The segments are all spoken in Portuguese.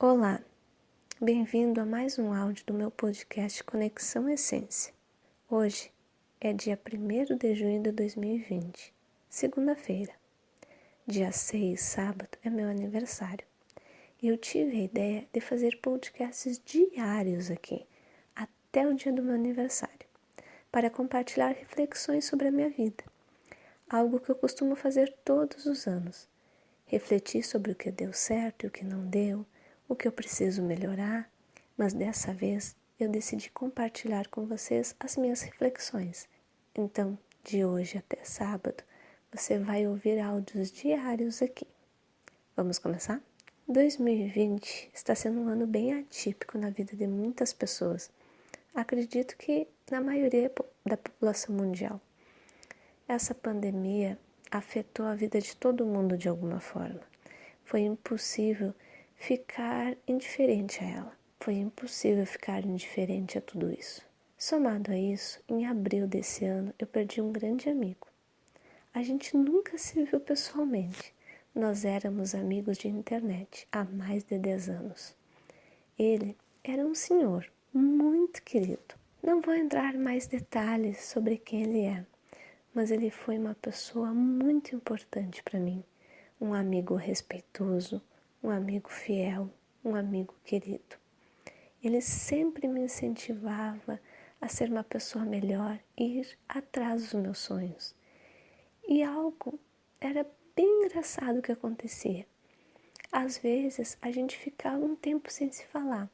Olá, bem-vindo a mais um áudio do meu podcast Conexão Essência. Hoje é dia 1º de junho de 2020, segunda-feira. Dia 6, sábado, é meu aniversário. E eu tive a ideia de fazer podcasts diários aqui, até o dia do meu aniversário, para compartilhar reflexões sobre a minha vida. Algo que eu costumo fazer todos os anos. Refletir sobre o que deu certo e o que não deu, o que eu preciso melhorar, mas dessa vez eu decidi compartilhar com vocês as minhas reflexões. Então, de hoje até sábado, você vai ouvir áudios diários aqui. Vamos começar? 2020 está sendo um ano bem atípico na vida de muitas pessoas. Acredito que na maioria da população mundial. Essa pandemia afetou a vida de todo mundo de alguma forma. Foi impossível ficar indiferente a ela. Foi impossível ficar indiferente a tudo isso. Somado a isso, em abril desse ano, eu perdi um grande amigo. A gente nunca se viu pessoalmente. Nós éramos amigos de internet há mais de 10 anos. Ele era um senhor muito querido. Não vou entrar em mais detalhes sobre quem ele é, mas ele foi uma pessoa muito importante para mim. Um amigo respeitoso, um amigo fiel, um amigo querido. Ele sempre me incentivava a ser uma pessoa melhor e ir atrás dos meus sonhos. E algo era bem engraçado que acontecia. Às vezes a gente ficava um tempo sem se falar,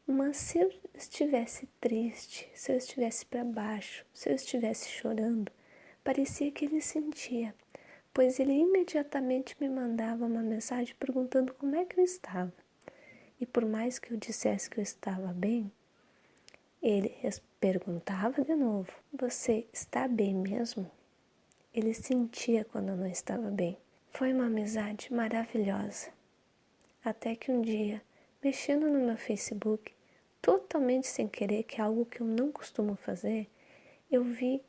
mas se eu estivesse triste, se eu estivesse para baixo, se eu estivesse chorando, parecia que ele sentia, pois ele imediatamente me mandava uma mensagem perguntando como é que eu estava. E por mais que eu dissesse que eu estava bem, ele perguntava de novo: você está bem mesmo? Ele sentia quando eu não estava bem. Foi uma amizade maravilhosa. Até que um dia, mexendo no meu Facebook, totalmente sem querer, que é algo que eu não costumo fazer, eu vi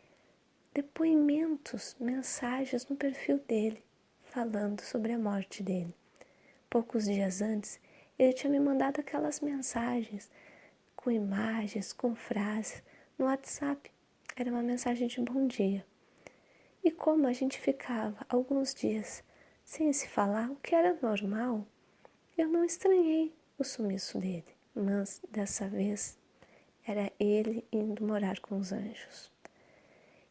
depoimentos, mensagens no perfil dele, falando sobre a morte dele. Poucos dias antes, ele tinha me mandado aquelas mensagens com imagens, com frases, no WhatsApp. Era uma mensagem de bom dia. E como a gente ficava alguns dias sem se falar, o que era normal, eu não estranhei o sumiço dele. Mas dessa vez, era ele indo morar com os anjos.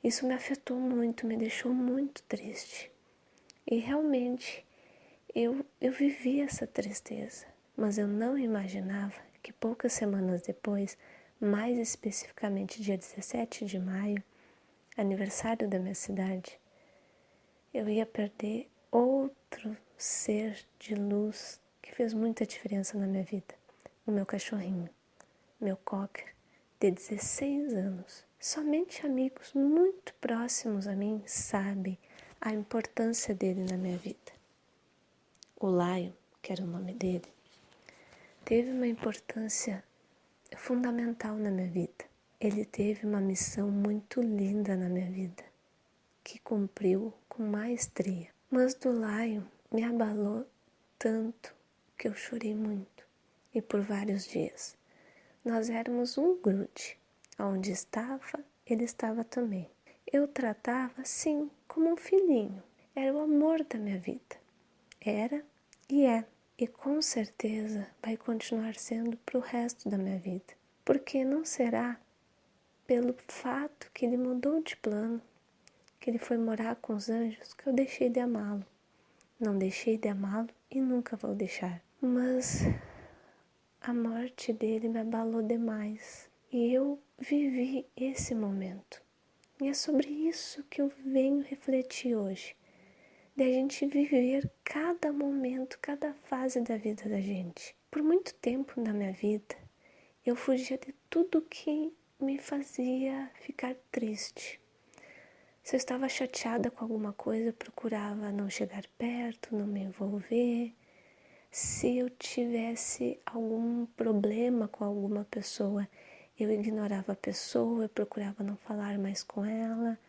Isso me afetou muito, me deixou muito triste. E realmente eu vivi essa tristeza, mas eu não imaginava que poucas semanas depois, mais especificamente dia 17 de maio, aniversário da minha cidade, eu ia perder outro ser de luz que fez muita diferença na minha vida. O meu cachorrinho, meu cocker, de 16 anos. Somente amigos muito próximos a mim sabem a importância dele na minha vida. O Lion, que era o nome dele, teve uma importância fundamental na minha vida. Ele teve uma missão muito linda na minha vida, que cumpriu com maestria. Mas do Lion me abalou tanto que eu chorei muito, e por vários dias. Nós éramos um grude. Onde estava, ele estava também. Eu tratava, sim, como um filhinho. Era o amor da minha vida. Era e é. E com certeza vai continuar sendo para o resto da minha vida. Porque não será pelo fato que ele mudou de plano, que ele foi morar com os anjos, que eu deixei de amá-lo. Não deixei de amá-lo e nunca vou deixar. Mas a morte dele me abalou demais. E eu vivi esse momento. E é sobre isso que eu venho refletir hoje. De a gente viver cada momento, cada fase da vida da gente. Por muito tempo na minha vida, eu fugia de tudo que me fazia ficar triste. Se eu estava chateada com alguma coisa, eu procurava não chegar perto, não me envolver. Se eu tivesse algum problema com alguma pessoa, eu ignorava a pessoa, eu procurava não falar mais com ela.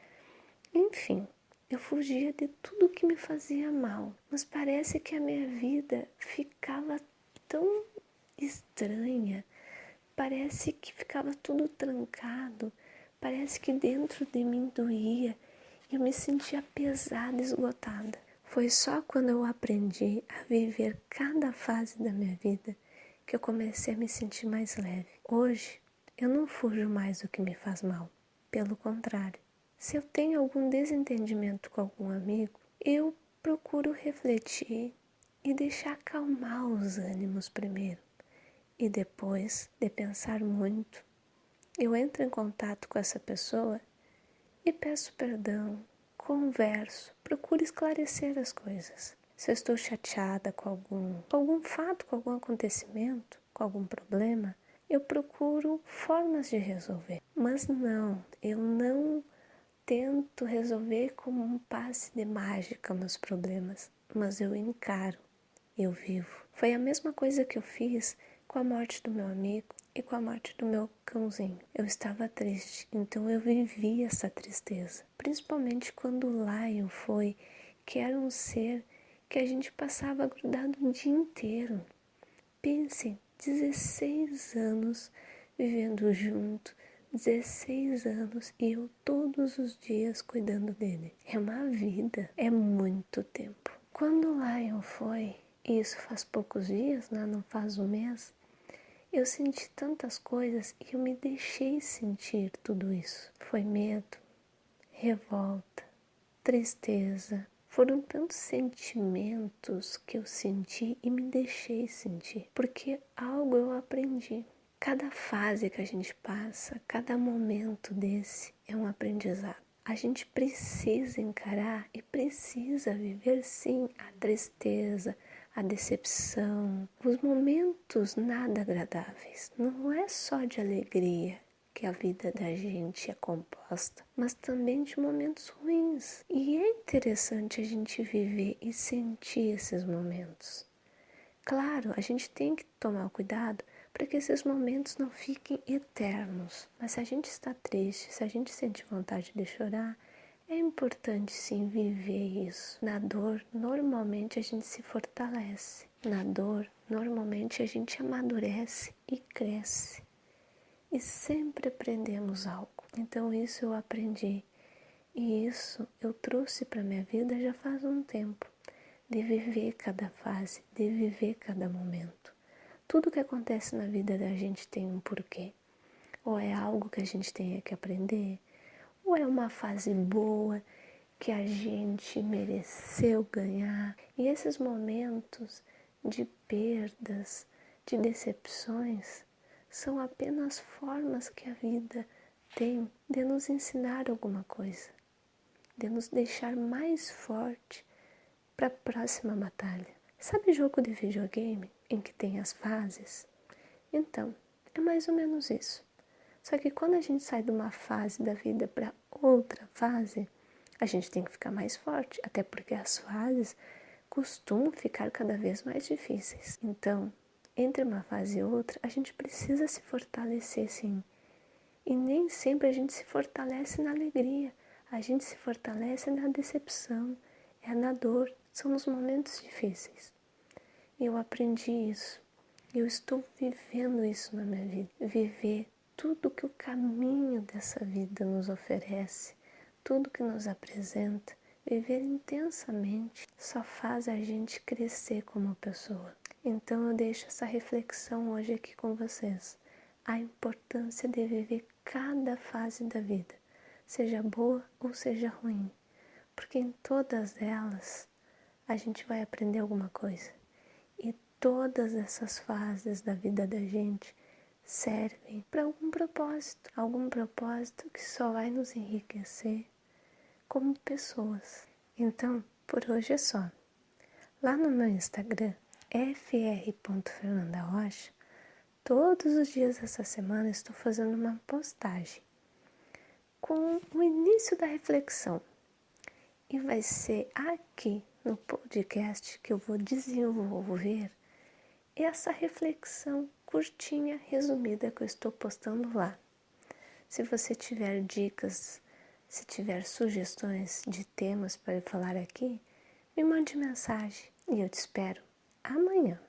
Enfim, eu fugia de tudo que me fazia mal. Mas parece que a minha vida ficava tão estranha. Parece que ficava tudo trancado. Parece que dentro de mim doía. Eu me sentia pesada, esgotada. Foi só quando eu aprendi a viver cada fase da minha vida que eu comecei a me sentir mais leve. Hoje, eu não fujo mais do que me faz mal. Pelo contrário, se eu tenho algum desentendimento com algum amigo, eu procuro refletir e deixar acalmar os ânimos primeiro. E depois de pensar muito, eu entro em contato com essa pessoa e peço perdão, converso, procuro esclarecer as coisas. Se eu estou chateada com algum fato, com algum acontecimento, com algum problema, eu procuro formas de resolver. Mas não, eu não tento resolver como um passe de mágica meus problemas, mas eu encaro, eu vivo. Foi a mesma coisa que eu fiz com a morte do meu amigo e com a morte do meu cãozinho. Eu estava triste, então eu vivi essa tristeza. Principalmente quando o Lion foi, que era um ser que a gente passava grudado o dia inteiro. Pensem, 16 anos vivendo junto, 16 anos e eu todos os dias cuidando dele. É uma vida, é muito tempo. Quando o Lion foi, e isso faz poucos dias, né? Não faz um mês, eu senti tantas coisas e eu me deixei sentir tudo isso. Foi medo, revolta, tristeza. Foram tantos sentimentos que eu senti e me deixei sentir, porque algo eu aprendi. Cada fase que a gente passa, cada momento desse é um aprendizado. A gente precisa encarar e precisa viver sim a tristeza, a decepção, os momentos nada agradáveis. Não é só de alegria que a vida da gente é composta, mas também de momentos ruins. E é interessante a gente viver e sentir esses momentos. Claro, a gente tem que tomar cuidado para que esses momentos não fiquem eternos. Mas se a gente está triste, se a gente sente vontade de chorar, é importante sim viver isso. Na dor, normalmente a gente se fortalece. Na dor, normalmente a gente amadurece e cresce. E sempre aprendemos algo. Então isso eu aprendi. E isso eu trouxe para minha vida já faz um tempo. De viver cada fase, de viver cada momento. Tudo que acontece na vida da gente tem um porquê. Ou é algo que a gente tenha que aprender, ou é uma fase boa que a gente mereceu ganhar. E esses momentos de perdas, de decepções, são apenas formas que a vida tem de nos ensinar alguma coisa, de nos deixar mais forte para a próxima batalha. Sabe jogo de videogame em que tem as fases? Então, é mais ou menos isso. Só que quando a gente sai de uma fase da vida para outra fase, a gente tem que ficar mais forte, até porque as fases costumam ficar cada vez mais difíceis. Então, entre uma fase e outra, a gente precisa se fortalecer sim. E nem sempre a gente se fortalece na alegria, a gente se fortalece na decepção, é na dor, são nos momentos difíceis. E eu aprendi isso, eu estou vivendo isso na minha vida, viver tudo que o caminho dessa vida nos oferece, tudo que nos apresenta, viver intensamente só faz a gente crescer como pessoa. Então eu deixo essa reflexão hoje aqui com vocês. A importância de viver cada fase da vida, seja boa ou seja ruim, porque em todas elas a gente vai aprender alguma coisa. E todas essas fases da vida da gente servem para algum propósito que só vai nos enriquecer como pessoas. Então, por hoje é só. Lá no meu Instagram, fr.fernandarocha, todos os dias dessa semana estou fazendo uma postagem com o início da reflexão. E vai ser aqui no podcast que eu vou desenvolver essa reflexão curtinha, resumida que eu estou postando lá. Se você tiver dicas, se tiver sugestões de temas para eu falar aqui, me mande mensagem e eu te espero amanhã.